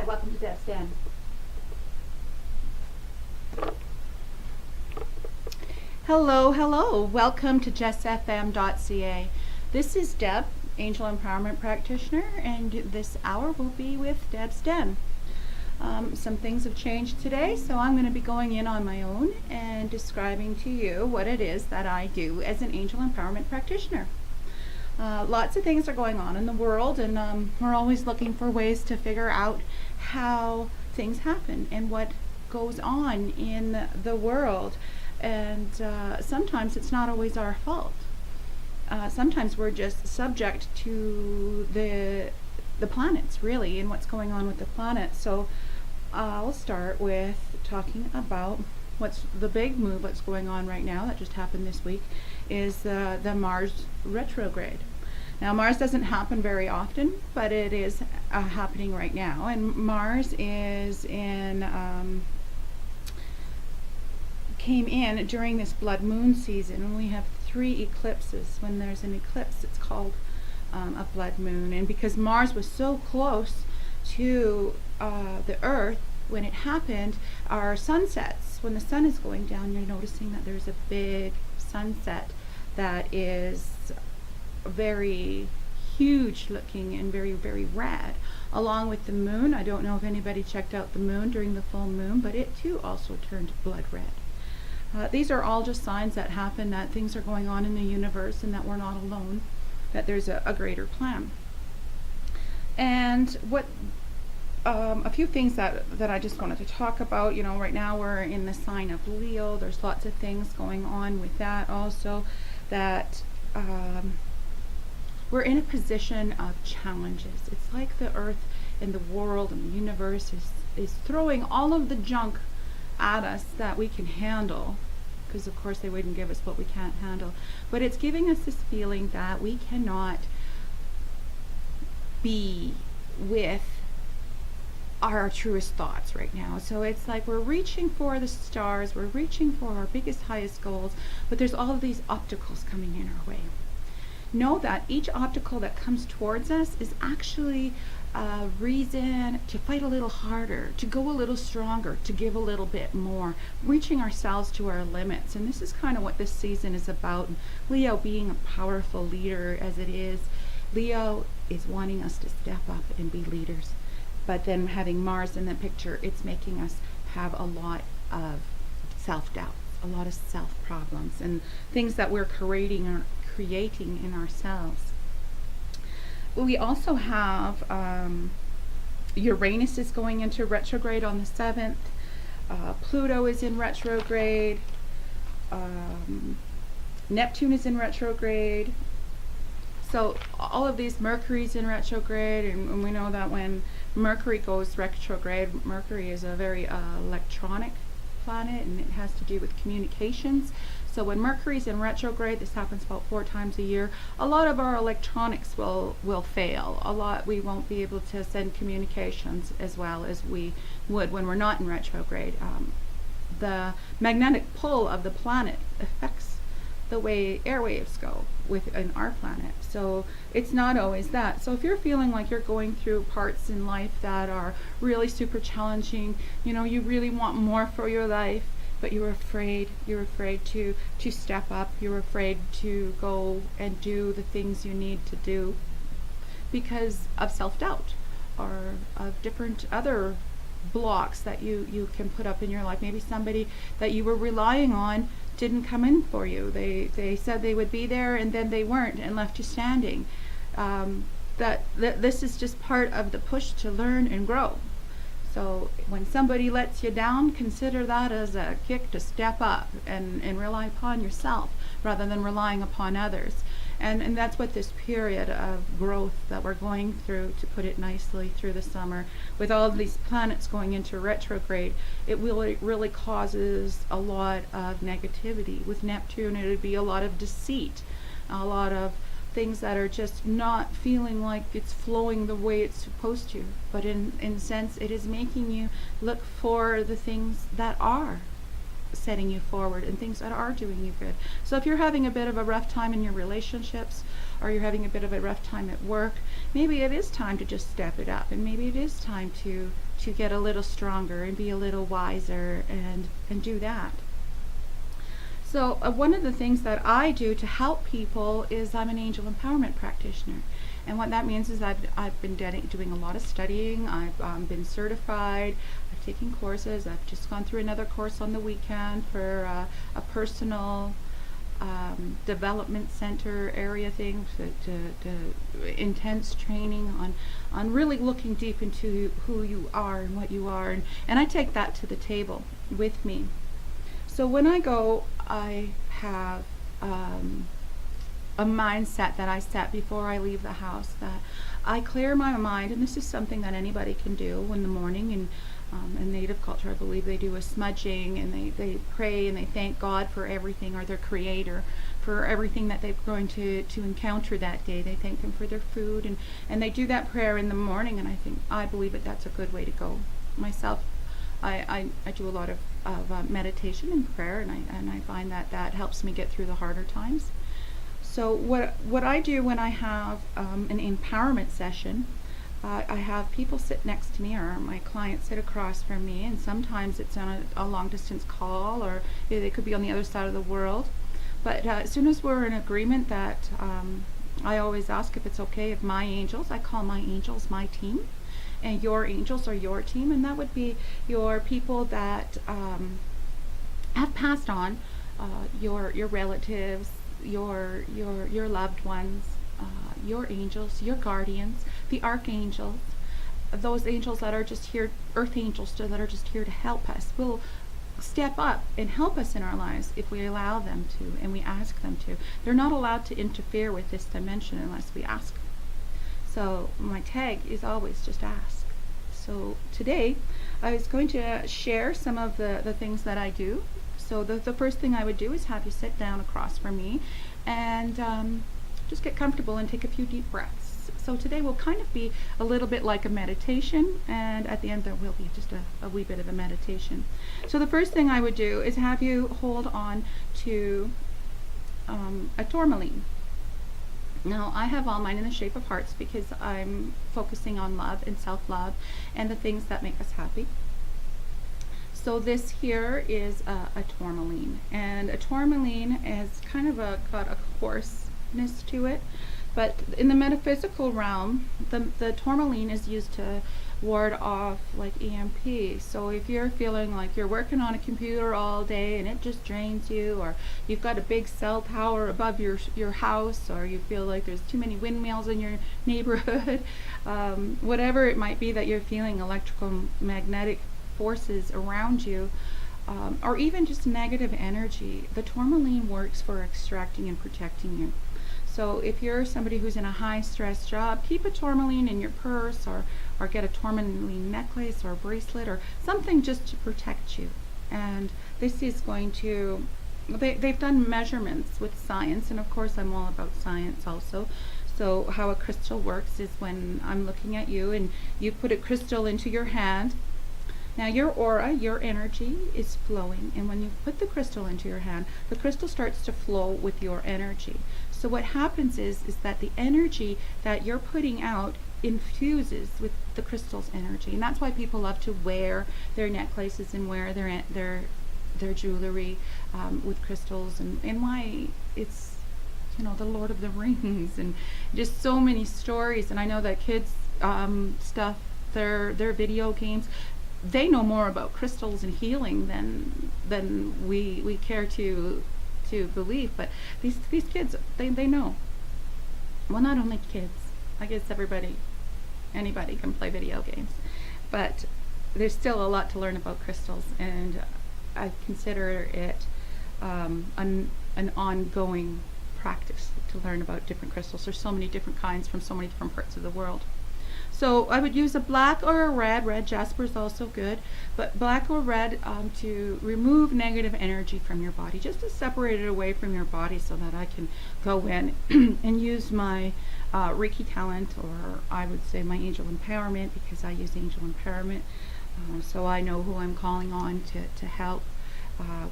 Welcome to Debbz Den. Hello. Welcome to justfm.ca. This is Deb, Angel Empowerment Practitioner, and this hour will be with Debbz Den. Some things have changed today, so I'm going to be going in on my own and describing to you what it is that I do as an Angel Empowerment Practitioner. Lots of things are going on in the world, and we're always looking for ways to figure out how things happen and what goes on in the world. And sometimes it's not always our fault. Sometimes we're just subject to the planets, really, and what's going on with the planets. So I'll start with talking about what's the big move that's going on right now that just happened this week is the Mars retrograde. Now, Mars doesn't happen very often, but it is happening right now, and Mars is came in during this blood moon season, and we have 3 eclipses. When there's an eclipse, it's called a blood moon. And because Mars was so close to the Earth when it happened, our sunsets, when the sun is going down, you're noticing that there's a big sunset that is very huge looking and very, very red, along with the moon. I don't know if anybody checked out the moon during the full moon, but it too also turned blood red. These are all just signs that happen, that things are going on in the universe and that we're not alone, that there's a greater plan. And what a few things that I just wanted to talk about. You know, right now we're in the sign of Leo. There's lots of things going on with that also, that we're in a position of challenges. It's like the Earth and the world and the universe is throwing all of the junk at us that we can handle, because of course they wouldn't give us what we can't handle, but it's giving us this feeling that we cannot be with our truest thoughts right now. So it's like we're reaching for the stars, we're reaching for our biggest, highest goals, but there's all of these obstacles coming in our way. Know that each obstacle that comes towards us is actually a reason to fight a little harder, to go a little stronger, to give a little bit more, reaching ourselves to our limits. And this is kind of what this season is about. Leo, being a powerful leader as it is, Leo is wanting us to step up and be leaders. But then having Mars in the picture, it's making us have a lot of self-doubt, a lot of self-problems, and things that we're creating in ourselves. We also have Uranus is going into retrograde on the 7th. Pluto is in retrograde. Neptune is in retrograde. So all of these, Mercury's in retrograde, and we know that when Mercury goes retrograde, Mercury is a very electronic planet, and it has to do with communications. So when Mercury's in retrograde, this happens about 4 times a year, a lot of our electronics will fail. We won't be able to send communications as well as we would when we're not in retrograde. The magnetic pull of the planet affects the way airwaves go within our planet. So it's not always that. So if you're feeling like you're going through parts in life that are really super challenging, you know, you really want more for your life, but you're afraid to step up, you're afraid to go and do the things you need to do because of self-doubt or of different other blocks that you can put up in your life. Maybe somebody that you were relying on didn't come in for you. They said they would be there and then they weren't and left you standing. This is just part of the push to learn and grow. So when somebody lets you down, consider that as a kick to step up and rely upon yourself rather than relying upon others. And that's what this period of growth that we're going through, to put it nicely, through the summer, with all of these planets going into retrograde, it really causes a lot of negativity. With Neptune, it would be a lot of deceit, a lot of things that are just not feeling like it's flowing the way it's supposed to. But in a sense, it is making you look for the things that are setting you forward and things that are doing you good. So if you're having a bit of a rough time in your relationships, or you're having a bit of a rough time at work, maybe it is time to just step it up, and maybe it is time to get a little stronger and be a little wiser and do that. So one of the things that I do to help people is I'm an angel empowerment practitioner. And what that means is I've been doing a lot of studying. I've been certified. I've taken courses. I've just gone through another course on the weekend for a personal development center area thing, to intense training on really looking deep into who you are and what you are. And I take that to the table with me. So when I go, I have a mindset that I set before I leave the house, that I clear my mind, and this is something that anybody can do in the morning. And in Native culture, I believe they do a smudging, and they pray and they thank God for everything, or their creator, for everything that they're going to encounter that day. They thank them for their food, and they do that prayer in the morning, and I believe that's a good way to go. Myself, I do a lot of meditation and prayer, and I find that helps me get through the harder times. So what I do when I have an empowerment session, I have people sit next to me, or my clients sit across from me, and sometimes it's on a long distance call, or they could be on the other side of the world. But as soon as we're in agreement, that I always ask if it's okay if my angels, I call my angels my team, and your angels are your team, and that would be your people that have passed on, your relatives, your loved ones, your angels, your guardians, the archangels, those angels that are just here, earth angels that are just here to help us, will step up and help us in our lives if we allow them to and we ask them to. They're not allowed to interfere with this dimension unless we ask. So my tag is always just ask. So today I was going to share some of the things that I do. So the first thing I would do is have you sit down across from me and just get comfortable and take a few deep breaths. So today will kind of be a little bit like a meditation, and at the end there will be just a wee bit of a meditation. So the first thing I would do is have you hold on to a tourmaline. Now I have all mine in the shape of hearts because I'm focusing on love and self-love and the things that make us happy. So this here is a tourmaline, and a tourmaline is kind of got a coarseness to it, but in the metaphysical realm, the tourmaline is used to ward off like EMP. So if you're feeling like you're working on a computer all day and it just drains you, or you've got a big cell tower above your house, or you feel like there's too many windmills in your neighborhood, whatever it might be that you're feeling, electrical magnetic forces around you, or even just negative energy, the tourmaline works for extracting and protecting you. So if you're somebody who's in a high stress job, keep a tourmaline in your purse, or get a tourmaline necklace or a bracelet or something just to protect you. And this is going to, they've done measurements with science, and of course I'm all about science also. So how a crystal works is when I'm looking at you and you put a crystal into your hand. Now your aura, your energy is flowing, and when you put the crystal into your hand, the crystal starts to flow with your energy. So what happens is that the energy that you're putting out infuses with the crystal's energy, and that's why people love to wear their necklaces and wear their jewelry with crystals, and why it's, you know, the Lord of the Rings and just so many stories. And I know that kids stuff, their video games, they know more about crystals and healing than we care to believe. But these kids, they know. Well, not only kids, I guess anybody can play video games, but there's still a lot to learn about crystals, and I consider it an ongoing practice to learn about different crystals. There's so many different kinds from so many different parts of the world. So I would use a black or a red. Red jasper is also good, but black or red to remove negative energy from your body, just to separate it away from your body, so that I can go in and use my Reiki talent, or I would say my angel empowerment, because I use angel empowerment, so I know who I'm calling on to help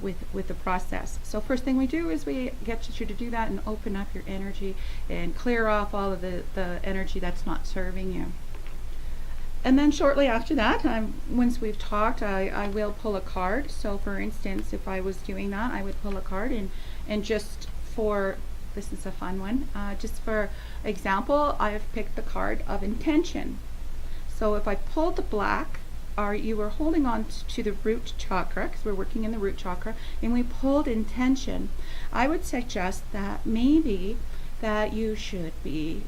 with the process. So first thing we do is we get you to do that and open up your energy and clear off all of the energy that's not serving you. And then shortly after that, once we've talked, I will pull a card. So for instance, if I was doing that, I would pull a card and just for, this is a fun one, just for example, I've picked the card of intention. So if I pulled the black, you were holding on to the root chakra, because we're working in the root chakra, and we pulled intention. I would suggest that maybe that you should be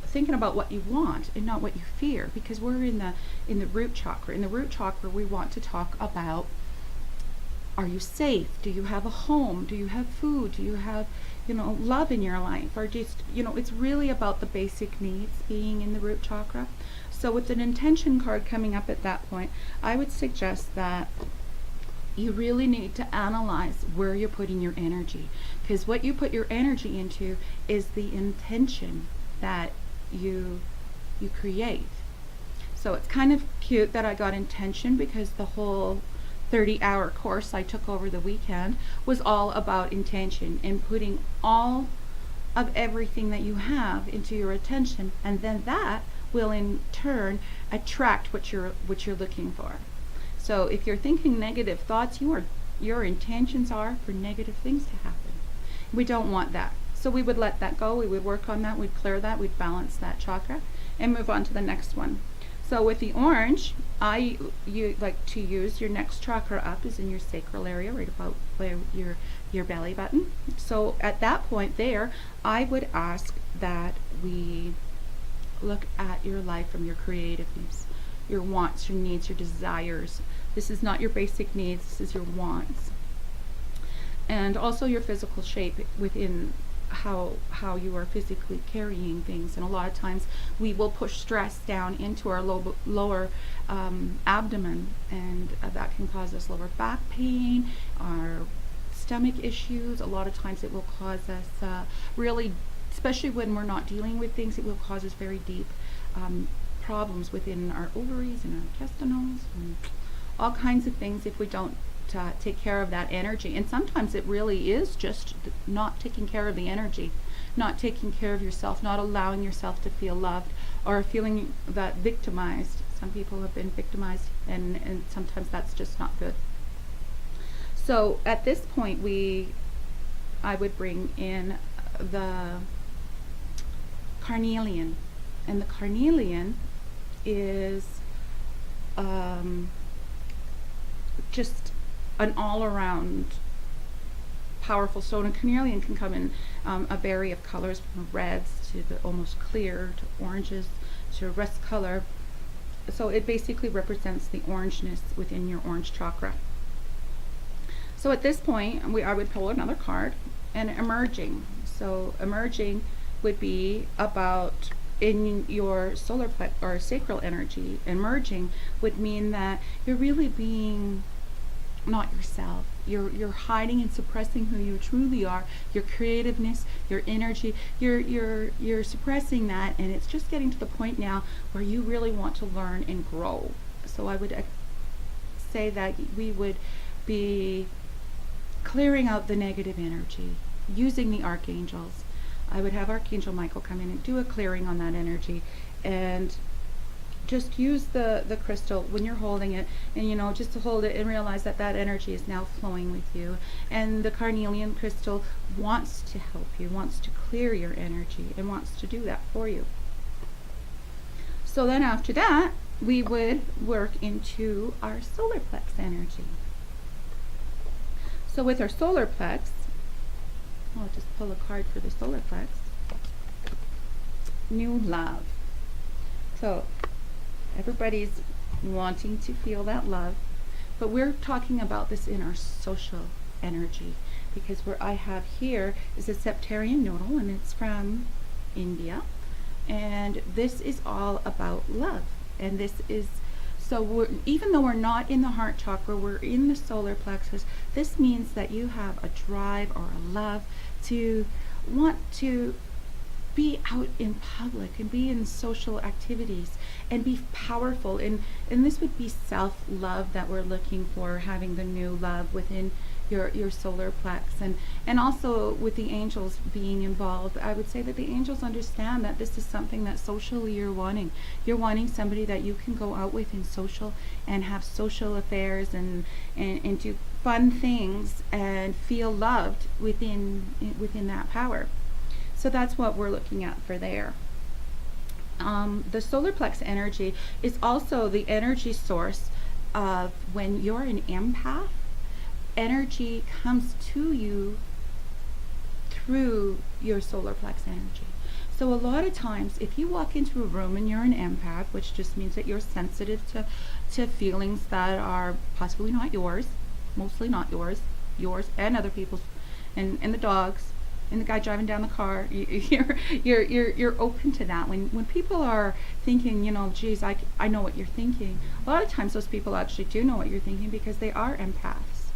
thinking about what you want and not what you fear, because we're in the root chakra. In the root chakra, we want to talk about, are you safe? Do you have a home? Do you have food? Do you have, love in your life? Or just, it's really about the basic needs being in the root chakra. So with an intention card coming up at that point, I would suggest that you really need to analyze where you're putting your energy, because what you put your energy into is the intention that you create. So it's kind of cute that I got intention, because the whole 30-hour course I took over the weekend was all about intention and putting all of everything that you have into your attention, and then that will in turn attract what you're looking for. So if you're thinking negative thoughts, your intentions are for negative things to happen. We don't want that. So we would let that go. We would work on that. We'd clear that. We'd balance that chakra and move on to the next one. So with the orange, you like to use your next chakra up is in your sacral area, right about where your belly button. So at that point there, I would ask that we look at your life from your creativeness, your wants, your needs, your desires. This is not your basic needs, this is your wants. And also your physical shape within how you are physically carrying things. And a lot of times we will push stress down into our lower abdomen, and that can cause us lower back pain, our stomach issues. A lot of times it will cause us really, especially when we're not dealing with things, it will cause us very deep problems within our ovaries and our intestinals and all kinds of things if we don't take care of that energy. And sometimes it really is just not taking care of the energy, not taking care of yourself, not allowing yourself to feel loved, or feeling that victimized. Some people have been victimized, and sometimes that's just not good. So at this point I would bring in the carnelian, and the carnelian is just an all-around powerful stone. And carnelian can come in a berry of colors, from reds to the almost clear to oranges to a rust color. So it basically represents the orangeness within your orange chakra. So at this point I would pull another card, and emerging. So emerging would be about in your solar plex or sacral energy. Emerging would mean that you're really being not yourself. You're hiding and suppressing who you truly are, your creativeness, your energy. You're suppressing that, and it's just getting to the point now where you really want to learn and grow. So I would say that we would be clearing out the negative energy using the archangels. I would have Archangel Michael come in and do a clearing on that energy, and just use the crystal when you're holding it, and just to hold it and realize that that energy is now flowing with you. And the carnelian crystal wants to help you, wants to clear your energy, and wants to do that for you. So then after that, we would work into our solar plex energy. So with our solar plex, I'll just pull a card for the solar plex. New love. So everybody's wanting to feel that love, but we're talking about this in our social energy, because what I have here is a septarian nodal, and it's from India, and this is all about love. And this is, so even though we're not in the heart chakra, we're in the solar plexus. This means that you have a drive or a love to want to be out in public and be in social activities and be powerful, and this would be self-love that we're looking for, having the new love within your solar plex. And also with the angels being involved, I would say that the angels understand that this is something that socially you're wanting. You're wanting somebody that you can go out with in social and have social affairs and do fun things and feel loved within that power. So that's what we're looking at for there. The solar plex energy is also the energy source of when you're an empath. Energy comes to you through your solar plex energy. So a lot of times if you walk into a room and you're an empath, which just means that you're sensitive to feelings that are possibly not yours, mostly not yours and other people's, and the dogs and the guy driving down the car, you're open to that. When people are thinking, geez, I know what you're thinking, a lot of times those people actually do know what you're thinking because they are empaths.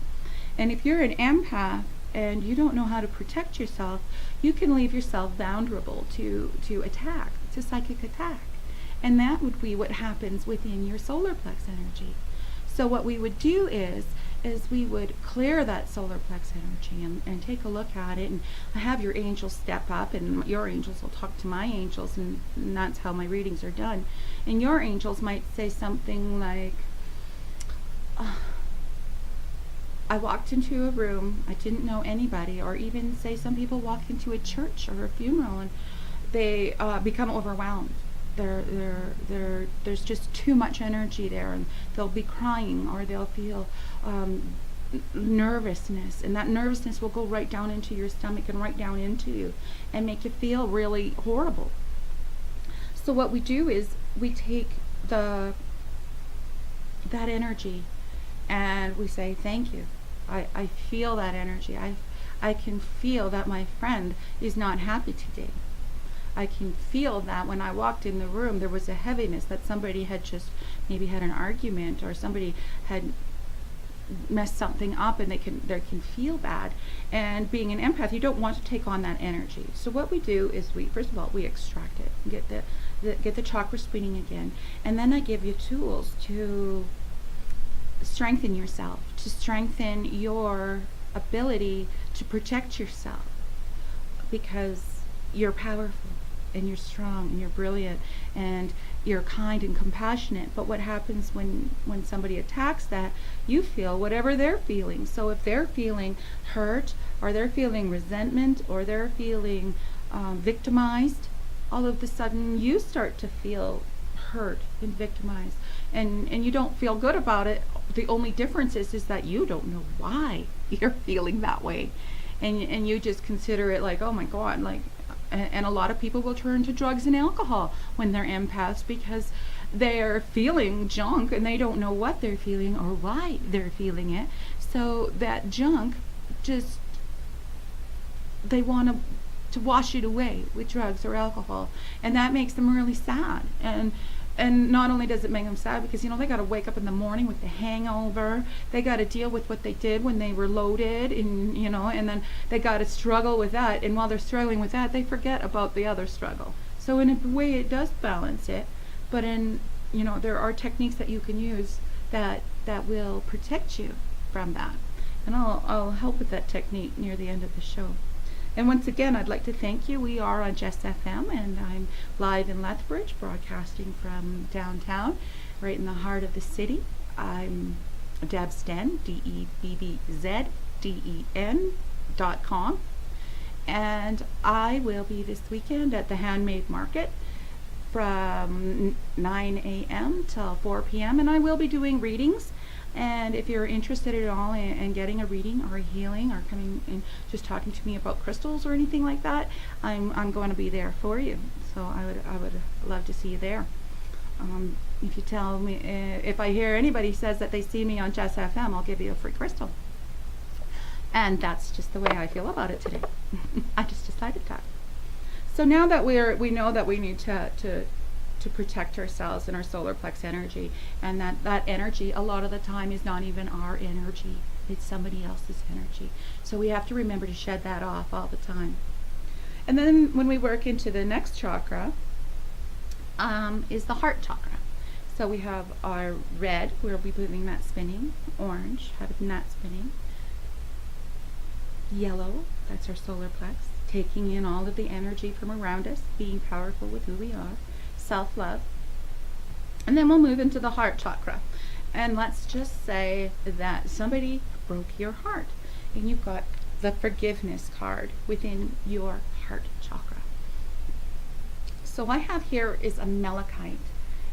And if you're an empath and you don't know how to protect yourself, you can leave yourself vulnerable to attack, to psychic attack. And that would be what happens within your solar plex energy. So what we would do is we would clear that solar plex energy and take a look at it, and have your angels step up, and your angels will talk to my angels, and that's how my readings are done. And your angels might say something like, I walked into a room, I didn't know anybody, or even say some people walk into a church or a funeral and they become overwhelmed. There's just too much energy there, and they'll be crying, or they'll feel nervousness, and that nervousness will go right down into your stomach and right down into you and make you feel really horrible. So what we do is we take that energy and we say, thank you. I feel that energy. I can feel that my friend is not happy today. I can feel that when I walked in the room there was a heaviness, that somebody had just maybe had an argument, or somebody had messed something up, and they can feel bad. And being an empath, you don't want to take on that energy. So what we do is first of all we extract it, get the chakra spinning again, and then I give you tools to strengthen yourself, to strengthen your ability to protect yourself, because you're powerful and you're strong and you're brilliant and you're kind and compassionate. But what happens when somebody attacks that, you feel whatever they're feeling. So if they're feeling hurt, or they're feeling resentment, or they're feeling victimized, all of a sudden you start to feel hurt and victimized, and you don't feel good about it. The only difference is that you don't know why you're feeling that way, and you just consider it like, oh my God, like. And a lot of people will turn to drugs and alcohol when they're empaths, because they're feeling junk and they don't know what they're feeling or why they're feeling it. So that junk, just they want to wash it away with drugs or alcohol, and that makes them really sad. And not only does it make them sad, because they got to wake up in the morning with the hangover, they got to deal with what they did when they were loaded, and and then they got to struggle with that, and while they're struggling with that, they forget about the other struggle. So in a way it does balance it, but there are techniques that you can use that will protect you from that, and I'll help with that technique near the end of the show. And once again, I'd like to thank you. We are on Just FM, and I'm live in Lethbridge, broadcasting from downtown, right in the heart of the city. I'm Debbz Den, DebbzDen.com, and I will be this weekend at the Handmade Market from 9 a.m. till 4 p.m., and I will be doing readings. And if you're interested at all in getting a reading or a healing, or coming and just talking to me about crystals or anything like that, I'm going to be there for you. So I would love to see you there. If you tell me, if I hear anybody says that they see me on Just FM, I'll give you a free crystal. And that's just the way I feel about it today. I just decided that. So now that we know that we need to protect ourselves and our solar plex energy, and that energy a lot of the time is not even our energy, it's somebody else's energy. So we have to remember to shed that off all the time. And then when we work into the next chakra, is the heart chakra. So we have our red, we'll be putting that spinning, orange, having that spinning, Yellow, that's our solar plex, taking in all of the energy from around us, being powerful with who we are, self-love. And then we'll move into the heart chakra. And let's just say that somebody broke your heart and you've got the forgiveness card within your heart chakra. So I have here is a malachite.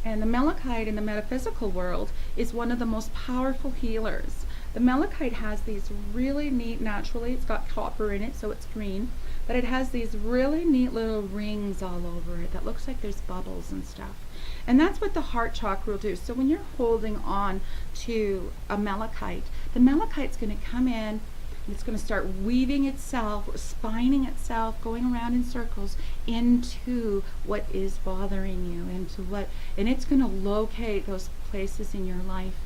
And the malachite in the metaphysical world is one of the most powerful healers. The malachite has these really neat, naturally, it's got copper in it, so it's green, but it has these really neat little rings all over it that looks like there's bubbles and stuff. And that's what the heart chakra will do. So when you're holding on to a malachite, the malachite's going to come in, and it's going to start weaving itself, spining itself, going around in circles into what is bothering you, and it's going to locate those places in your life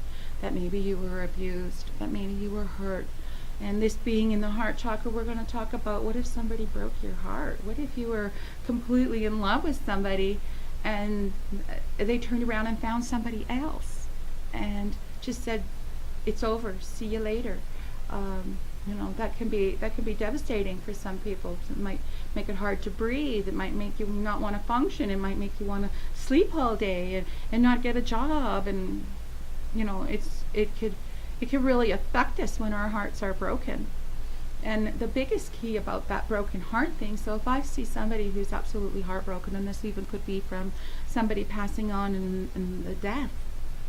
that maybe you were abused, that maybe you were hurt. And this being in the heart chakra, we're going to talk about what if somebody broke your heart? What if you were completely in love with somebody and they turned around and found somebody else and just said, it's over, see you later. That can be devastating for some people. It might make it hard to breathe. It might make you not want to function. It might make you want to sleep all day and not get a job. And it could really affect us when our hearts are broken. And the biggest key about that broken heart thing, so if I see somebody who's absolutely heartbroken, and this even could be from somebody passing on in the death,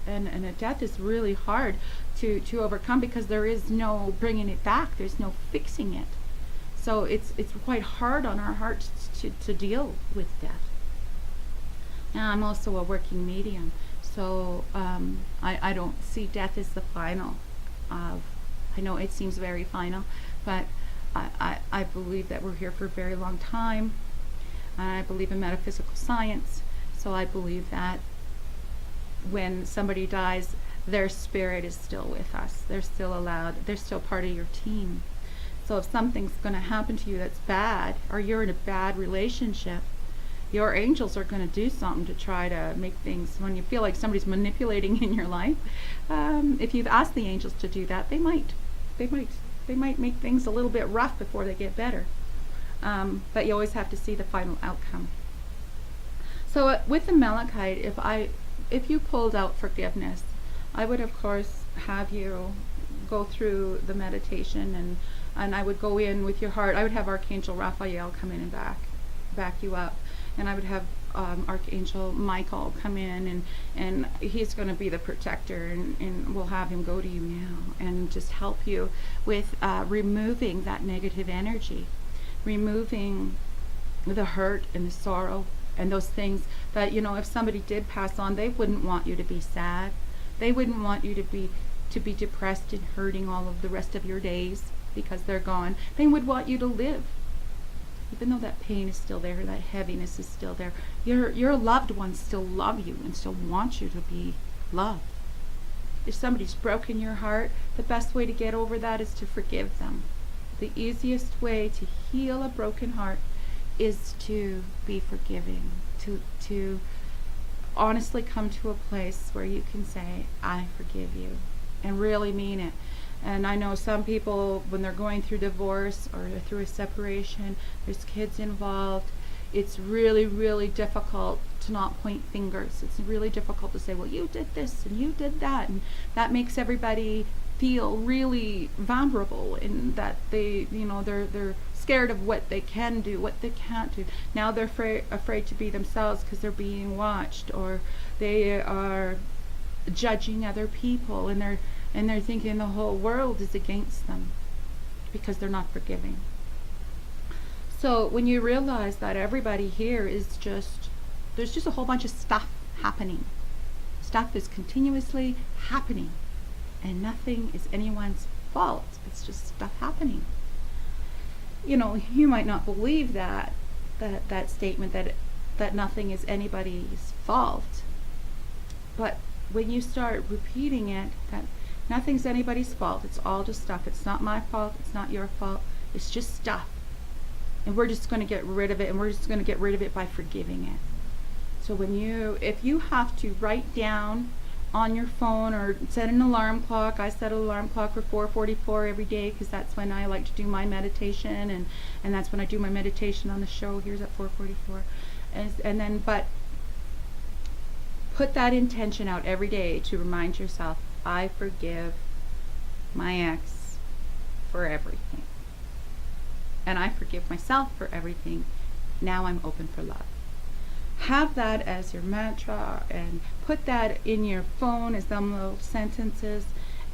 and a death is really hard to overcome because there is no bringing it back, there's no fixing it. So it's quite hard on our hearts to deal with death. Now I'm also a working medium, so I don't see death as the final. I know it seems very final, but I believe that we're here for a very long time. I believe in metaphysical science, so I believe that when somebody dies, their spirit is still with us. They're still allowed, they're still part of your team. So if something's going to happen to you that's bad, or you're in a bad relationship, your angels are going to do something to try to make things, when you feel like somebody's manipulating in your life, if you've asked the angels to do that, they might make things a little bit rough before they get better. But you always have to see the final outcome. So with the malachite, if you pulled out forgiveness, I would of course have you go through the meditation, and I would go in with your heart. I would have Archangel Raphael come in and back you up, and I would have Archangel Michael come in, and he's going to be the protector, and we'll have him go to you now and just help you with removing that negative energy, removing the hurt and the sorrow and those things that, if somebody did pass on, they wouldn't want you to be sad. They wouldn't want you to be depressed and hurting all of the rest of your days because they're gone. They would want you to live. Even though that pain is still there, that heaviness is still there, your loved ones still love you and still want you to be loved. If somebody's broken your heart, the best way to get over that is to forgive them. The easiest way to heal a broken heart is to be forgiving, to honestly come to a place where you can say, I forgive you, and really mean it. And I know some people, when they're going through divorce or through a separation, there's kids involved, it's really, really difficult to not point fingers. It's really difficult to say, well, you did this and you did that, and that makes everybody feel really vulnerable in that they're scared of what they can do, what they can't do. Now they're afraid to be themselves because they're being watched, or they are judging other people, and they're thinking the whole world is against them because they're not forgiving. So when you realize that everybody here is there's just a whole bunch of stuff happening. Stuff is continuously happening, and nothing is anyone's fault. It's just stuff happening. You might not believe that statement that nothing is anybody's fault. But when you start repeating it, that nothing's anybody's fault, it's all just stuff. It's not my fault, it's not your fault, it's just stuff. And we're just going to get rid of it, and we're just going to get rid of it by forgiving it. So if you have to write down on your phone or set an alarm clock. I set an alarm clock for 4:44 every day because that's when I like to do my meditation, and that's when I do my meditation on the show. Here's at 4:44, and then but put that intention out every day to remind yourself, I forgive my ex for everything, and I forgive myself for everything. Now I'm open for love. Have that as your mantra and put that in your phone as some little sentences,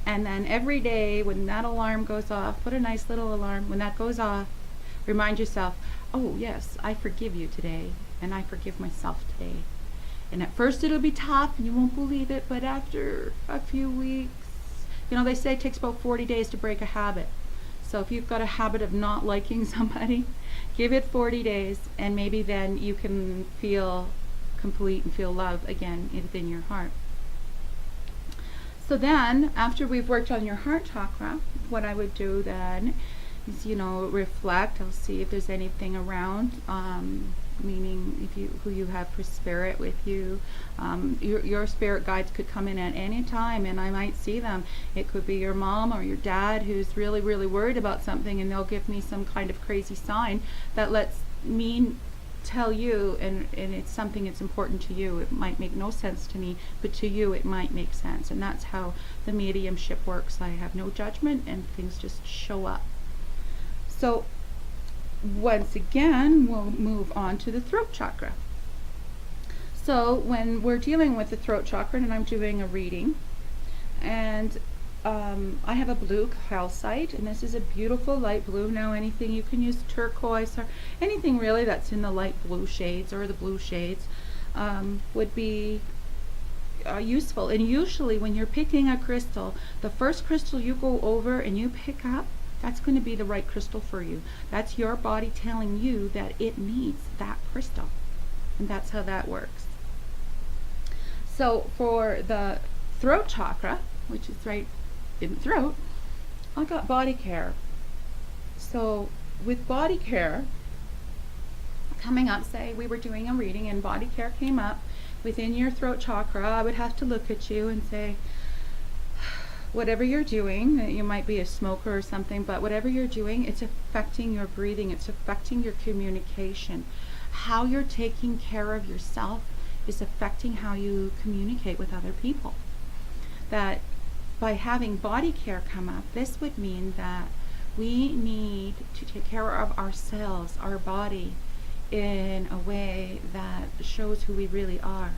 and then every day when that alarm goes off, put a nice little alarm. When that goes off, remind yourself, oh yes, I forgive you today, and I forgive myself today. And at first it'll be tough and you won't believe it, but after a few weeks, they say it takes about 40 days to break a habit. So if you've got a habit of not liking somebody, give it 40 days, and maybe then you can feel complete and feel love again within your heart. So then, after we've worked on your heart chakra, what I would do then is, reflect. I'll see if there's anything around, meaning who you have for spirit with you. Your spirit guides could come in at any time, and I might see them. It could be your mom or your dad who's really, really worried about something, and they'll give me some kind of crazy sign that lets me tell you, and it's something that's important to you. It might make no sense to me, but to you it might make sense. And that's how the mediumship works. I have no judgment, and things just show up. So once again, we'll move on to the throat chakra. So when we're dealing with the throat chakra, and I'm doing a reading, and I have a blue calcite, and this is a beautiful light blue. Now anything, you can use turquoise or anything really that's in the light blue shades or the blue shades would be useful. And usually when you're picking a crystal, the first crystal you go over and you pick up, that's going to be the right crystal for you. That's your body telling you that it needs that crystal. And that's how that works. So for the throat chakra, which is right in the throat, I got body care. So with body care coming up, say we were doing a reading and body care came up within your throat chakra, I would have to look at you and say, whatever you're doing, you might be a smoker or something, but whatever you're doing, it's affecting your breathing, it's affecting your communication. How you're taking care of yourself is affecting how you communicate with other people. That by having body care come up, this would mean that we need to take care of ourselves, our body, in a way that shows who we really are.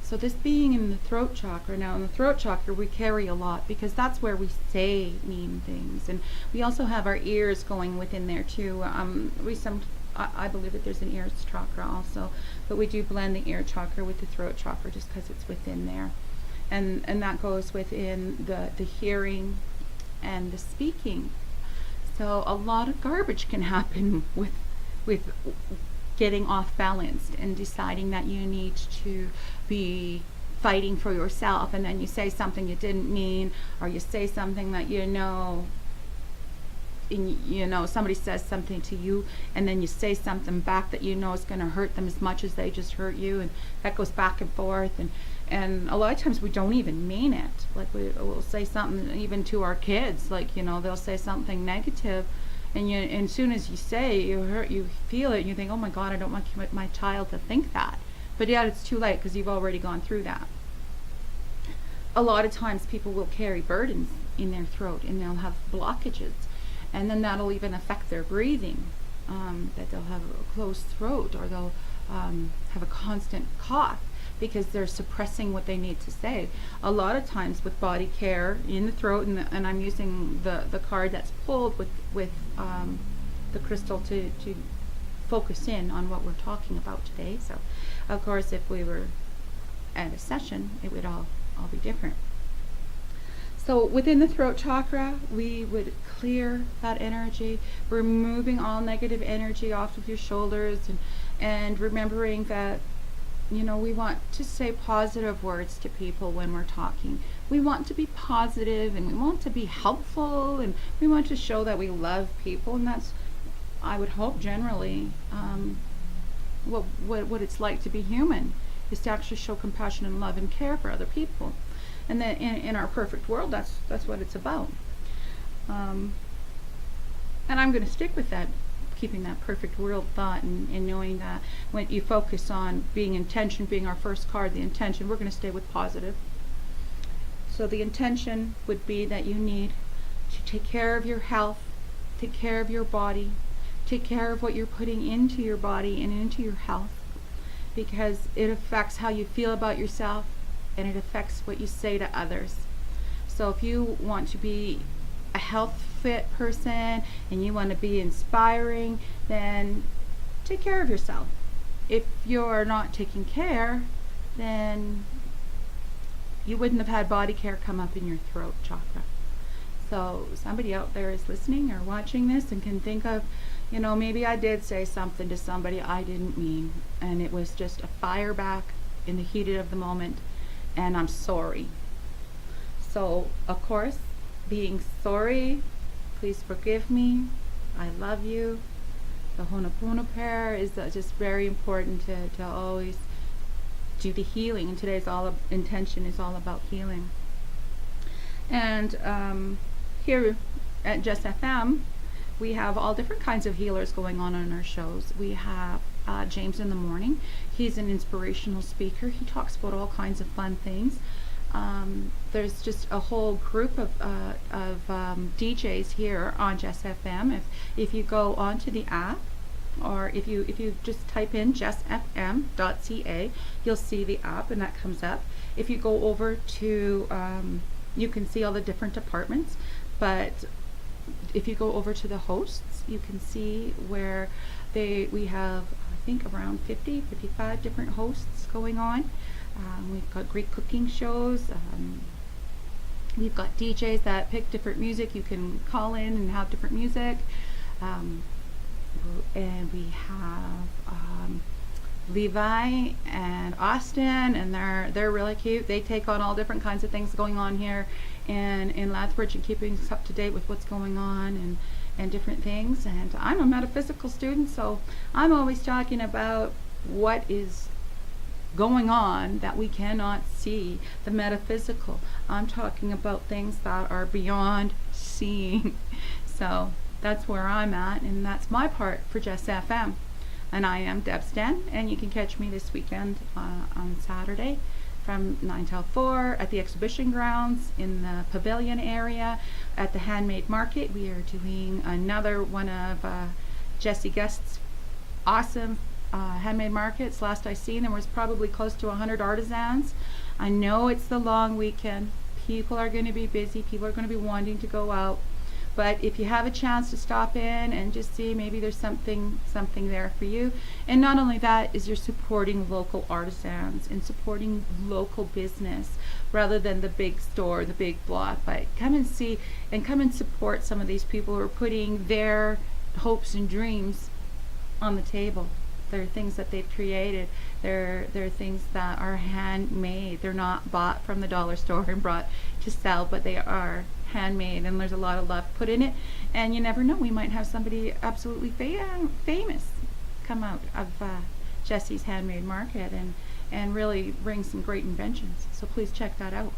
So this being in the throat chakra, now in the throat chakra we carry a lot because that's where we say mean things, and we also have our ears going within there too. I believe that there's an ears chakra also, but we do blend the ear chakra with the throat chakra just because it's within there, and that goes within the hearing and the speaking. So a lot of garbage can happen with getting off balanced and deciding that you need to be fighting for yourself, and then you say something you didn't mean, or you say something that somebody says something to you, and then you say something back that is going to hurt them as much as they just hurt you, and that goes back and forth, and a lot of times we don't even mean it. Like we'll say something even to our kids, like they'll say something negative, and as soon as you say, you feel it, and you think, oh my God, I don't want my child to think that. But yeah, it's too late because you've already gone through that. A lot of times people will carry burdens in their throat, and they'll have blockages, and then that'll even affect their breathing, that they'll have a closed throat, or they'll have a constant cough because they're suppressing what they need to say. A lot of times with body care in the throat, and I'm using the card that's pulled with the crystal to focus in on what we're talking about today. So of course if we were at a session, it would all be different. So within the throat chakra, we would clear that energy, removing all negative energy off of your shoulders, and remembering that we want to say positive words to people when we're talking. We want to be positive, and we want to be helpful, and we want to show that we love people, and that's, I would hope, generally what it's like to be human, is to actually show compassion and love and care for other people. And then in our perfect world, that's what it's about. And I'm going to stick with that, keeping that perfect world thought, and knowing that when you focus on being intention, being our first card, the intention, we're going to stay with positive. So the intention would be that you need to take care of your health, take care of your body, take care of what you're putting into your body and into your health, because it affects how you feel about yourself, and it affects what you say to others. So if you want to be a health fit person and you want to be inspiring, then take care of yourself. If you're not taking care, then you wouldn't have had body care come up in your throat chakra. So somebody out there is listening or watching this and can think of, maybe I did say something to somebody I didn't mean, and it was just a fire back in the heat of the moment, and I'm sorry. So, of course, being sorry, please forgive me, I love you. The Ho'oponopono prayer is just very important to always do the healing, and today's intention is all about healing. And here at Just FM, we have all different kinds of healers going on our shows. We have James in the morning. He's an inspirational speaker. He talks about all kinds of fun things. There's just a whole group of DJs here on Just FM. If you go onto the app, or if you just type in justfm.ca, you'll see the app, and that comes up. If you go over to, you can see all the different departments, but if you go over to the hosts, you can see where we have, I think, around 55 different hosts going on. We've got great cooking shows. We've got DJs that pick different music. You can call in and have different music. And we have Levi and Austin, and they're really cute. They take on all different kinds of things going on here in Lethbridge, and keeping us up to date with what's going on and different things. And I'm a metaphysical student, so I'm always talking about what is going on that we cannot see, the metaphysical. I'm talking about things that are beyond seeing. So that's where I'm at, and that's my part for Just FM. And I am Debbz Den, and you can catch me this weekend on Saturday from 9 till 4 at the exhibition grounds in the pavilion area at the Handmade Market. We are doing another one of Jesse Guest's awesome handmade markets. Last I seen, there was probably close to 100 artisans. I know it's the long weekend. People are going to be busy. People are going to be wanting to go out. But if you have a chance to stop in and just see, maybe there's something there for you. And not only that, is you're supporting local artisans and supporting local business rather than the big store, the big block. But come and see and come and support some of these people who are putting their hopes and dreams on the table. They're things that they've created. They're things that are handmade. They're not bought from the dollar store and brought to sell, but they are handmade, and there's a lot of love put in it. And you never know, we might have somebody absolutely famous come out of Jesse's Handmade Market and really bring some great inventions. So please check that out.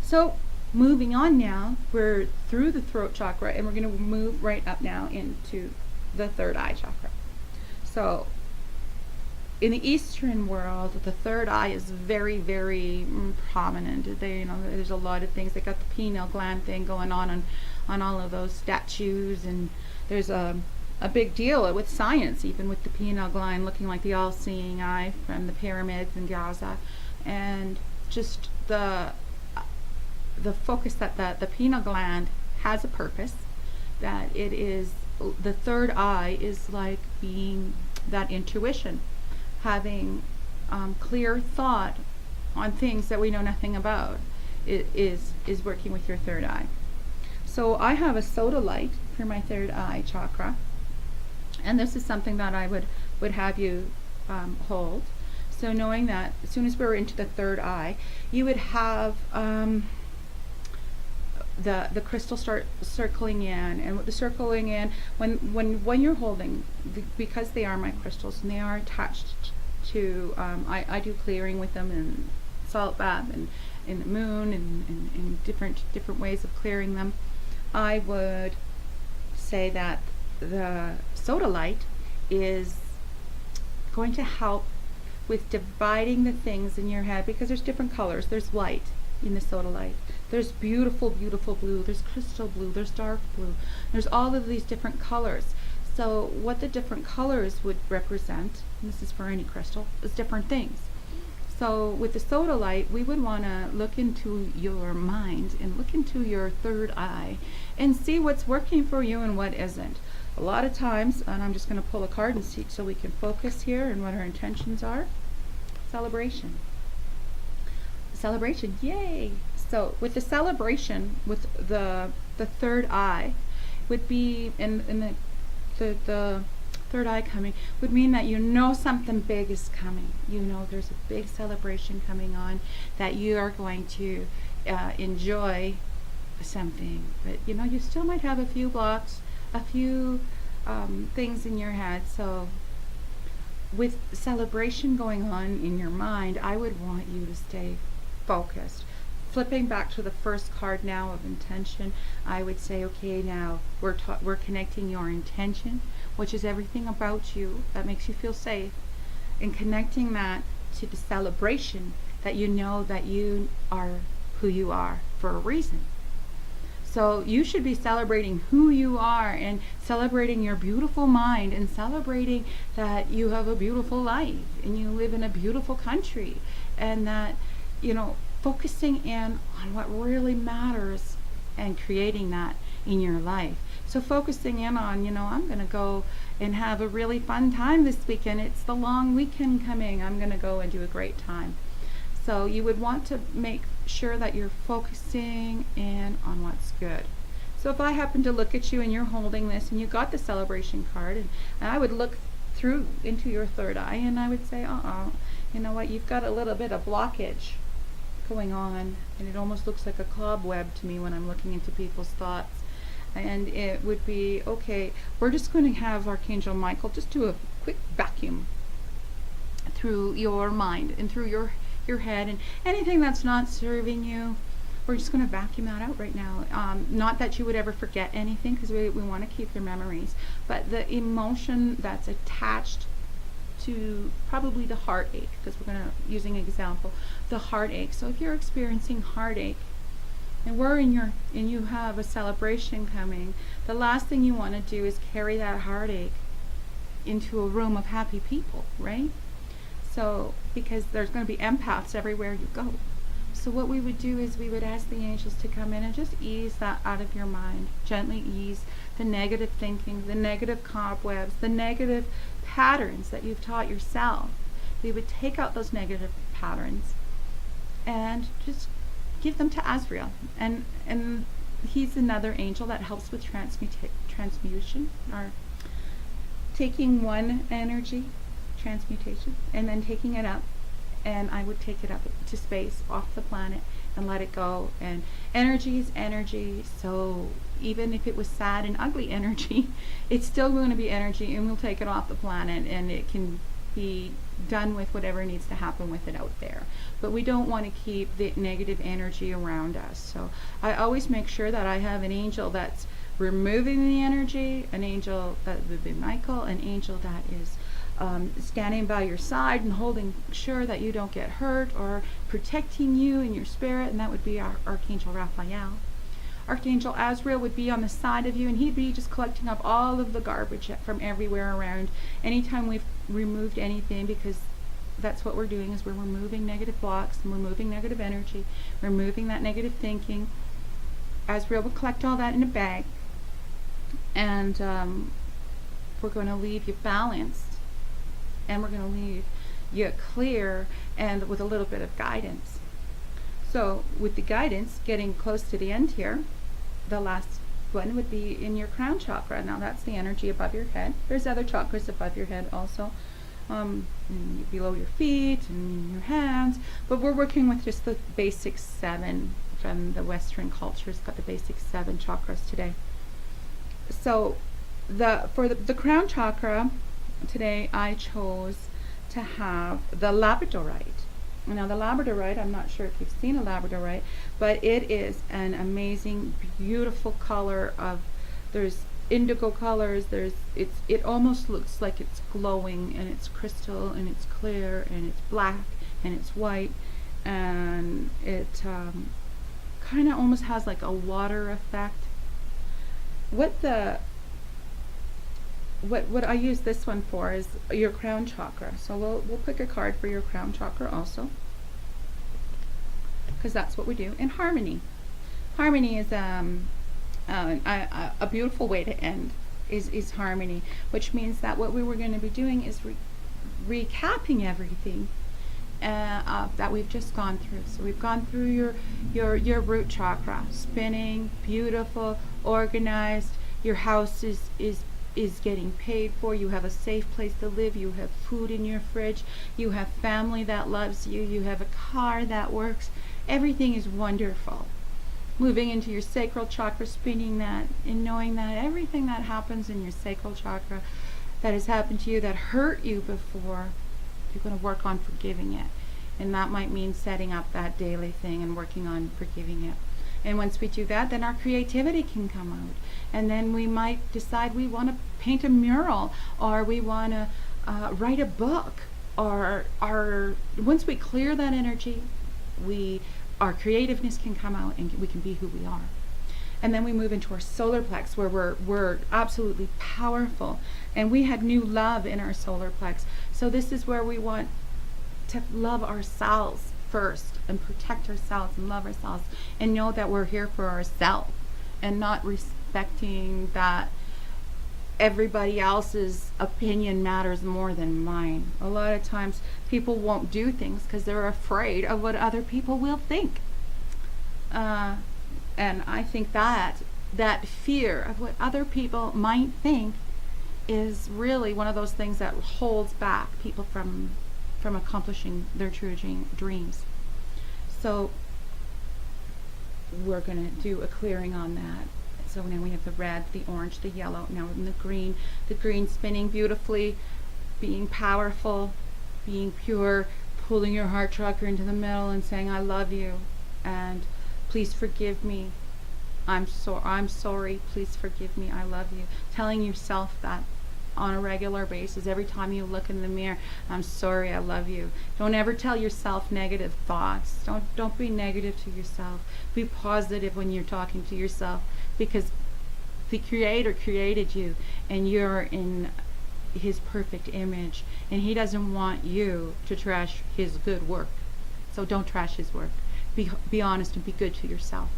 So moving on now, we're through the throat chakra, and we're going to move right up now into the third eye chakra. So in the Eastern world, the third eye is very, very prominent. There's a lot of things. They got the pineal gland thing going on all of those statues, and there's a big deal with science, even with the pineal gland looking like the all-seeing eye from the pyramids in Gaza, and just the focus that the pineal gland has a purpose, that it is, the third eye is like being that intuition, having clear thought on things that we know nothing about. It is working with your third eye. So I have a soda light for my third eye chakra, and this is something that I would have you hold. So knowing that as soon as we're into the third eye, you would have the crystal start circling in, and with the circling in, when you're holding, because they are my crystals and they are attached to, I do clearing with them and salt bath in the moon and different ways of clearing them. I would say that the sodalite is going to help with dividing the things in your head, because there's different colors. There's light in the sodalite. There's beautiful, beautiful blue. There's crystal blue. There's dark blue. There's all of these different colors. So what the different colors would represent, and this is for any crystal, is different things. So with the sodalite, we would want to look into your mind and look into your third eye and see what's working for you and what isn't. A lot of times, and I'm just going to pull a card and see so we can focus here and what our intentions are. Celebration. Celebration, yay! So with the celebration, with the third eye, would be in the third eye coming, would mean that you know something big is coming. You know there's a big celebration coming on, that you are going to enjoy something. But you know, you still might have a few blocks, a few things in your head. So with celebration going on in your mind, I would want you to stay focused. Flipping back to the first card now of intention, I would say, okay, now we're connecting your intention, which is everything about you that makes you feel safe, and connecting that to the celebration, that you know that you are who you are for a reason. So you should be celebrating who you are, and celebrating your beautiful mind, and celebrating that you have a beautiful life and you live in a beautiful country, and that, you know, focusing in on what really matters and creating that in your life. So focusing in on, you know, I'm going to go and have a really fun time this weekend. It's the long weekend coming. I'm going to go and do a great time. So you would want to make sure that you're focusing in on what's good. So if I happen to look at you and you're holding this and you got the celebration card, and I would look through into your third eye and I would say, you know what, you've got a little bit of blockage going on, and it almost looks like a cobweb to me when I'm looking into people's thoughts. And it would be, okay, we're just going to have Archangel Michael just do a quick vacuum through your mind and through your head, and anything that's not serving you, we're just going to vacuum that out right now. Not that you would ever forget anything, because we want to keep your memories, but the emotion that's attached to probably the heartache, because we're going to, using an example, the heartache. So if you're experiencing heartache and you have a celebration coming, the last thing you want to do is carry that heartache into a room of happy people, right? So, because there's going to be empaths everywhere you go. So what we would do is we would ask the angels to come in and just ease that out of your mind. Gently ease the negative thinking, the negative cobwebs, the negative patterns that you've taught yourself. We would take out those negative patterns and just give them to Azrael. And he's another angel that helps with transmutation, or taking one energy, transmutation, and then taking it up, and I would take it up to space, off the planet, and let it go. And energy is energy, so even if it was sad and ugly energy, it's still going to be energy, and we'll take it off the planet, and it can be done with whatever needs to happen with it out there. But we don't want to keep the negative energy around us. So I always make sure that I have an angel that's removing the energy, an angel that would be Michael, an angel that is standing by your side and holding sure that you don't get hurt, or protecting you in your spirit, and that would be our Archangel Raphael. Archangel Azrael would be on the side of you, and he'd be just collecting up all of the garbage from everywhere around. Anytime we've removed anything, because that's what we're doing, is we're removing negative blocks and removing negative energy, removing that negative thinking. Azrael will collect all that in a bag, and we're going to leave you balanced, and we're going to leave you clear, and with a little bit of guidance. So with the guidance, getting close to the end here, the last one would be in your crown chakra. Now that's the energy above your head. There's other chakras above your head also, below your feet and your hands, but we're working with just the basic 7 from the Western culture. It's got the basic 7 chakras today. So for the crown chakra today, I chose to have the labradorite. Now the labradorite, I'm not sure if you've seen a labradorite, but it is an amazing, beautiful color of, there's indigo colors, it almost looks like it's glowing, and it's crystal, and it's clear, and it's black, and it's white, and it kind of almost has like a water effect. What I use this one for is your crown chakra. So we'll pick a card for your crown chakra also, because that's what we do in harmony. Harmony is a beautiful way to end is harmony, which means that what we were going to be doing is recapping everything that we've just gone through. So we've gone through your root chakra, spinning, beautiful, organized. Your house is getting paid for. You have a safe place to live. You have food in your fridge. You have family that loves you. You have a car that works. Everything is wonderful. Moving into your sacral chakra, spinning that, and knowing that everything that happens in your sacral chakra that has happened to you, that hurt you before, you're going to work on forgiving it. And that might mean setting up that daily thing and working on forgiving it. And once we do that, then our creativity can come out. And then we might decide we want to paint a mural, or we want to write a book, or once we clear that energy, our creativeness can come out, and we can be who we are. And then we move into our solar plex, where we're absolutely powerful, and we had new love in our solar plex. So this is where we want to love ourselves first, and protect ourselves, and love ourselves, and know that we're here for ourselves, and not respecting that everybody else's opinion matters more than mine. A lot of times people won't do things because they're afraid of what other people will think. And I think that fear of what other people might think is really one of those things that holds back people from accomplishing their true dreams. So we're going to do a clearing on that. So now we have the red, the orange, the yellow, now in the green spinning beautifully, being powerful, being pure, pulling your heart chakra into the middle and saying, I love you, and please forgive me. I'm sorry, please forgive me, I love you. Telling yourself that on a regular basis, every time you look in the mirror, I'm sorry, I love you. Don't ever tell yourself negative thoughts. Don't be negative to yourself. Be positive when you're talking to yourself, because the Creator created you, and you're in His perfect image, and He doesn't want you to trash His good work. So don't trash His work. Be honest and be good to yourself.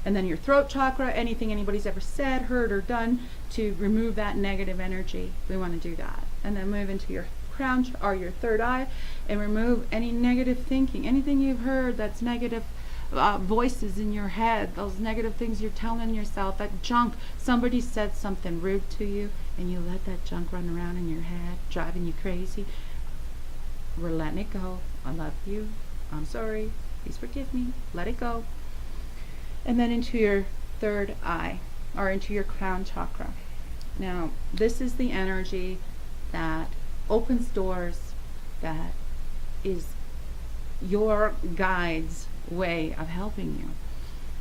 And then your throat chakra, anything anybody's ever said, heard, or done to remove that negative energy, we want to do that. And then move into your crown or your third eye and remove any negative thinking, anything you've heard that's negative, voices in your head, those negative things you're telling yourself, that junk. Somebody said something rude to you and you let that junk run around in your head, driving you crazy. We're letting it go. I love you. I'm sorry. Please forgive me. Let it go. And then into your third eye, or into your crown chakra. Now, this is the energy that opens doors, that is your guide's way of helping you.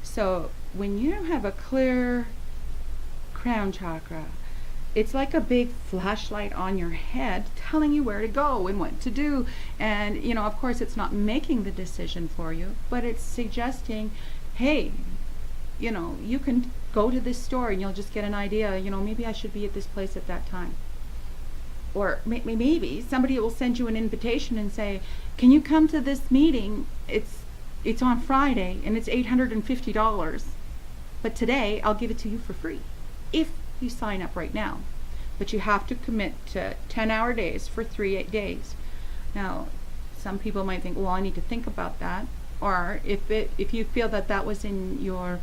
So when you have a clear crown chakra, it's like a big flashlight on your head telling you where to go and what to do. And, of course, it's not making the decision for you, but it's suggesting, hey, you can go to this store and you'll just get an idea, maybe I should be at this place at that time. Or maybe somebody will send you an invitation and say, can you come to this meeting? It's on Friday and it's $850, but today I'll give it to you for free if you sign up right now. But you have to commit to 10-hour days for 3 days. Now, some people might think, well, I need to think about that. Or if you feel that was in your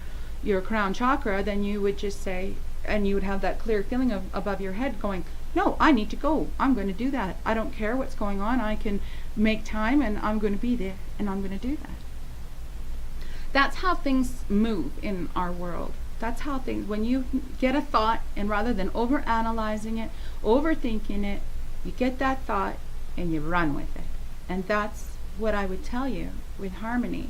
crown chakra, then you would just say, and you would have that clear feeling above your head going, no, I need to go. I'm going to do that. I don't care what's going on. I can make time, and I'm going to be there, and I'm going to do that. That's how things move in our world. That's how things, when you get a thought, and rather than overanalyzing it, overthinking it, you get that thought and you run with it. And that's what I would tell you with harmony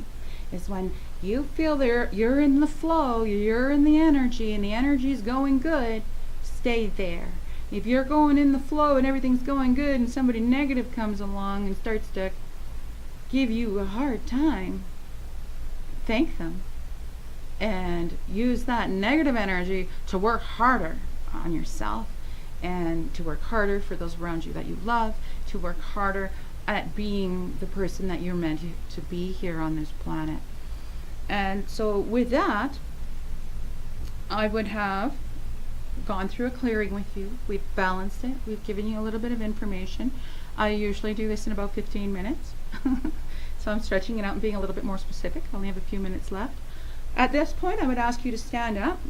is when you feel there you're in the flow, you're in the energy, and the energy is going good, stay there. If you're going in the flow and everything's going good and somebody negative comes along and starts to give you a hard time, thank them and use that negative energy to work harder on yourself and to work harder for those around you that you love, to work harder at being the person that you're meant to be here on this planet. And so with that, I would have gone through a clearing with you. We've balanced it. We've given you a little bit of information. I usually do this in about 15 minutes. So I'm stretching it out and being a little bit more specific. I only have a few minutes left. At this point, I would ask you to stand up,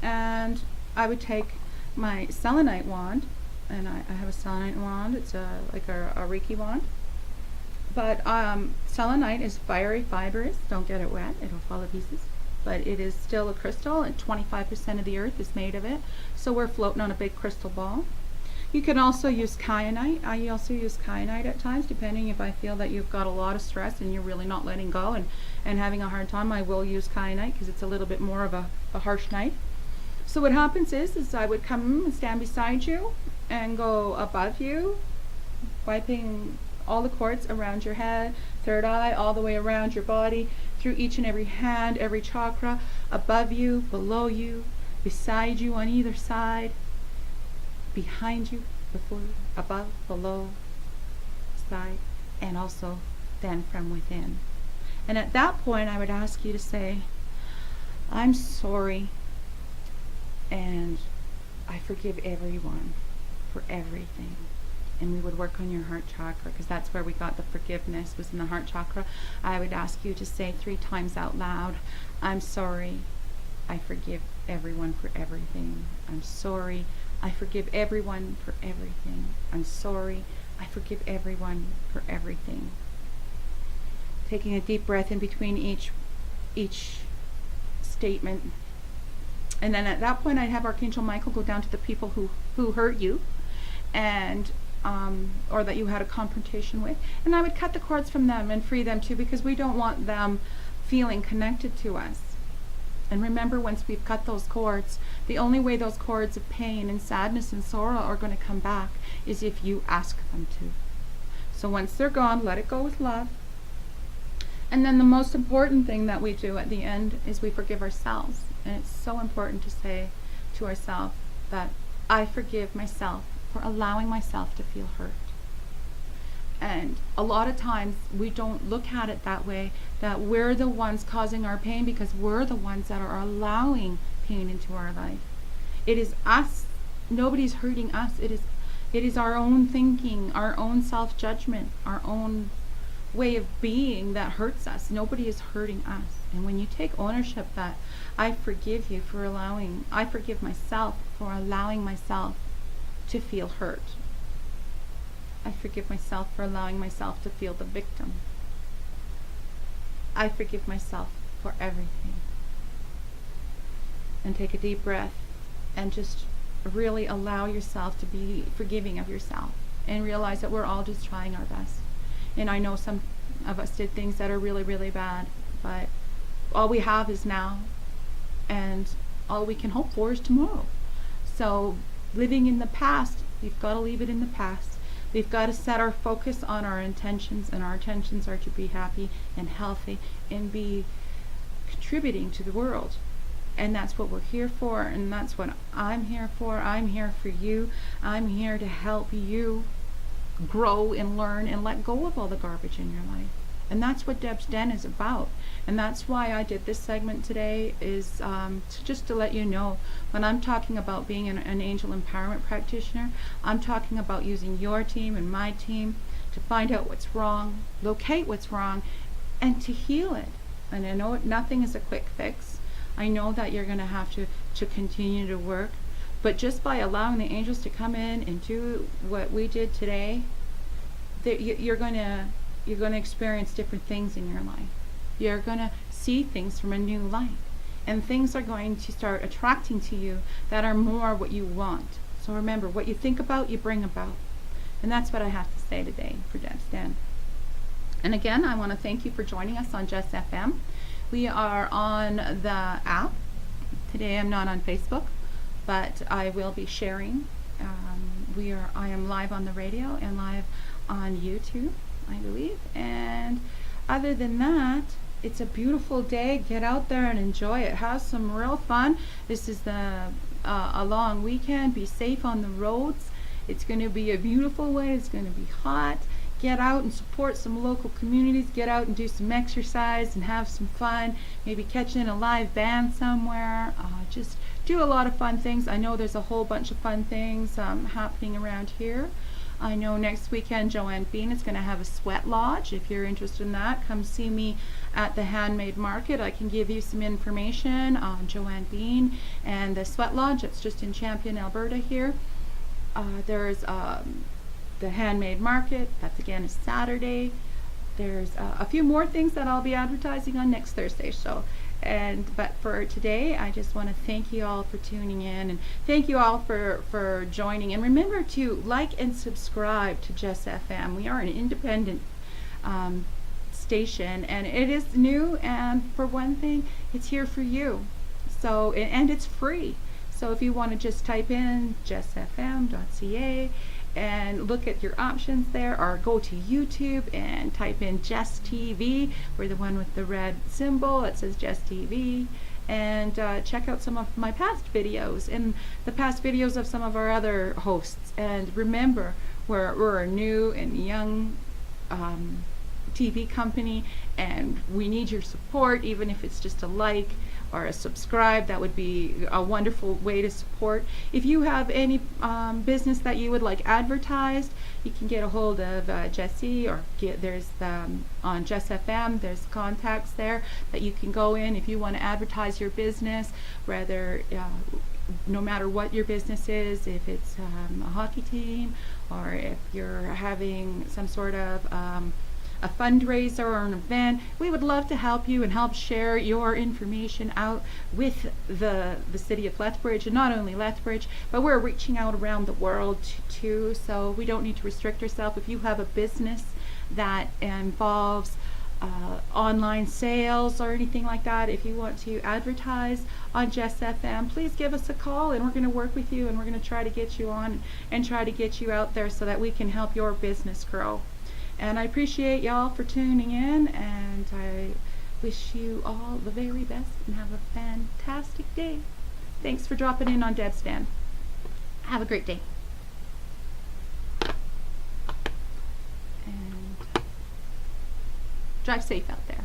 and I would take my selenite wand, and I have a selenite wand. It's like a Reiki wand. But selenite is fiery fibrous. Don't get it wet. It'll fall to pieces. But it is still a crystal, and 25% of the earth is made of it. So we're floating on a big crystal ball. You can also use kyanite. I also use kyanite at times, depending if I feel that you've got a lot of stress and you're really not letting go and having a hard time. I will use kyanite because it's a little bit more of a harsh knife. So what happens is I would come and stand beside you and go above you, wiping all the cords around your head, third eye, all the way around your body, through each and every hand, every chakra, above you, below you, beside you on either side, behind you, before, above, below, side, and also then from within. And at that point, I would ask you to say, I'm sorry, and I forgive everyone for everything. And we would work on your heart chakra, because that's where we got the forgiveness, was in the heart chakra. I would ask you to say 3 times out loud, I'm sorry, I forgive everyone for everything. I'm sorry, I forgive everyone for everything. I'm sorry, I forgive everyone for everything. Taking a deep breath in between each statement. And then at that point, I'd have Archangel Michael go down to the people who hurt you, and or that you had a confrontation with, and I would cut the cords from them and free them too, because we don't want them feeling connected to us. And remember, once we've cut those cords, the only way those cords of pain and sadness and sorrow are going to come back is if you ask them to. So once they're gone, let it go with love. And then the most important thing that we do at the end is we forgive ourselves. And it's so important to say to ourselves that I forgive myself for allowing myself to feel hurt. And a lot of times we don't look at it that way, that we're the ones causing our pain because we're the ones that are allowing pain into our life. It is us. Nobody's hurting us. It is our own thinking, our own self-judgment, our own way of being that hurts us. Nobody is hurting us. And when you take ownership that I forgive you for allowing, I forgive myself for allowing myself to feel hurt. I forgive myself for allowing myself to feel the victim. I forgive myself for everything. And take a deep breath and just really allow yourself to be forgiving of yourself and realize that we're all just trying our best. And I know some of us did things that are really, really bad, but all we have is now, and all we can hope for is tomorrow. So living in the past, we've got to leave it in the past. We've got to set our focus on our intentions, and our intentions are to be happy and healthy and be contributing to the world. And that's what we're here for, and that's what I'm here for. I'm here for you. I'm here to help you grow and learn and let go of all the garbage in your life. And that's what Debbz Den is about. And that's why I did this segment today, is just to let you know, when I'm talking about being an angel empowerment practitioner, I'm talking about using your team and my team to find out what's wrong, locate what's wrong, and to heal it. And I know nothing is a quick fix. I know that you're going to have to continue to work. But just by allowing the angels to come in and do what we did today, you're going to experience different things in your life. You're going to see things from a new light. And things are going to start attracting to you that are more what you want. So remember, what you think about, you bring about. And that's what I have to say today for Debbz Den. And again, I want to thank you for joining us on Just FM. We are on the app. Today I'm not on Facebook, but I will be sharing. I am live on the radio and live on YouTube, I believe. And other than that, it's a beautiful day. Get out there and enjoy it. Have some real fun. This is a long weekend. Be safe on the roads. It's going to be a beautiful way. It's going to be hot. Get out and support some local communities. Get out and do some exercise and have some fun. Maybe catch in a live band somewhere. Just do a lot of fun things. I know there's a whole bunch of fun things happening around here. I know next weekend Joanne Bean is going to have a sweat lodge. If you're interested in that, come see me at the Handmade Market. I can give you some information on Joanne Bean and the sweat lodge. It's just in Champion, Alberta here. There's the Handmade Market. That's again is Saturday. There's a few more things that I'll be advertising on next Thursday. But for today, I just want to thank you all for tuning in, and thank you all for joining. And remember to like and subscribe to Just FM. We are an independent station, and it is new. And for one thing, it's here for you. So and it's free. So if you want to just type in justfm.ca and look at your options there, or go to YouTube and type in Just TV. We're the one with the red symbol. It says Just TV. And check out some of my past videos and the past videos of some of our other hosts. And remember, we're a new and young TV company, and we need your support, even if it's just a like or a subscribe. That would be a wonderful way to support. If you have any business that you would like advertised, you can get a hold of Jessie, or there's on Just FM, there's contacts there that you can go in if you want to advertise your business, whether no matter what your business is, if it's a hockey team, or if you're having some sort of a fundraiser or an event. We would love to help you and help share your information out with the city of Lethbridge, and not only Lethbridge, but we're reaching out around the world too, so we don't need to restrict ourselves. If you have a business that involves online sales or anything like that, if you want to advertise on Just FM, please give us a call, and we're going to work with you, and we're going to try to get you on and try to get you out there so that we can help your business grow. And I appreciate y'all for tuning in, and I wish you all the very best and have a fantastic day. Thanks for dropping in on Debbz Den. Have a great day. And drive safe out there.